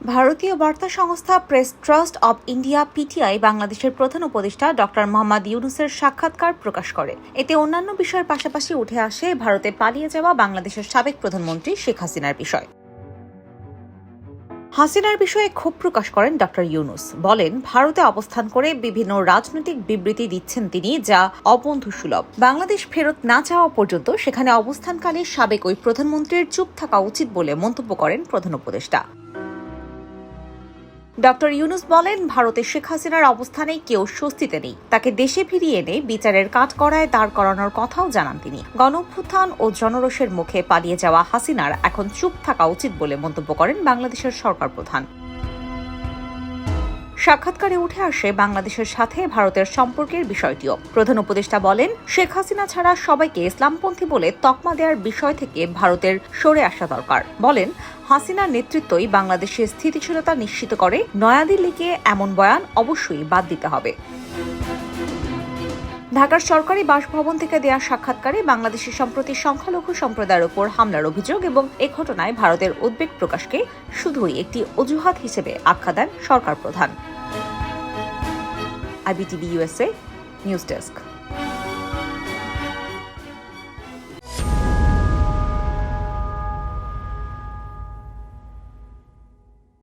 ভারতীয় বার্তা সংস্থা press trust of India PTI বাংলাদেশের প্রধান উপদেষ্টা ডক্টর মোহাম্মদ ইউনূসের সাক্ষাৎকার প্রকাশ করে। এতে অন্যান্য বিষয়ের পাশাপাশি উঠে আসে ভারতে পালিয়ে যাওয়া বাংলাদেশের সাবেক প্রধানমন্ত্রী শেখ হাসিনার বিষয়। হাসিনার বিষয়ে ক্ষোভ প্রকাশ করেন ডক্টর ইউনূস। বলেন, ভারতে অবস্থান করে বিভিন্ন রাজনৈতিক বিবৃতি দিচ্ছেন তিনি, যা অবন্ধুসুলভ। বাংলাদেশ ফেরত না যাওয়া পর্যন্ত সেখানে অবস্থানকালে সাবেক ওই প্রধানমন্ত্রীর চুপ থাকা উচিত বলে মন্তব্য করেন প্রধান উপদেষ্টা। ডক্টর ইউনূস বলেন, ভারতে শেখ হাসিনার অবস্থানে কেউ স্বস্তিতে নেই। তাকে দেশে ফিরিয়ে এনে বিচারের কাঠগড়ায় দাঁড় করানোর কথাও জানান তিনি। গণঅভ্যুত্থান ও জনরোষের মুখে পালিয়ে যাওয়া হাসিনার এখন চুপ থাকা উচিত বলে মন্তব্য করেন বাংলাদেশের সরকার প্রধান। সাক্ষাৎকারে উঠে আসে বাংলাদেশের সাথে ভারতের সম্পর্কের বিষয়টিও। প্রধান উপদেষ্টা বলেন, শেখ হাসিনা ছাড়া সবাইকে ইসলামপন্থী বলে তকমা দেওয়ার বিষয় থেকে ভারতের সরে আসা দরকার। বলেন, হাসিনার নেতৃত্বই বাংলাদেশের স্থিতিশীলতা নিশ্চিত করে। নয়াদিল্লিকে এমন বয়ান অবশ্যই বাদ দিতে হবে। ঢাকার সরকারি বাসভবন থেকে দেয়া সাক্ষাৎকারে বাংলাদেশের সম্প্রতি সংখ্যালঘু সম্প্রদায়ের উপর হামলার অভিযোগ এবং এ ঘটনায় ভারতের উদ্বেগ প্রকাশকে শুধুই একটি অজুহাত হিসেবে আখ্যা দেন সরকার প্রধান। IBTV USA news desk.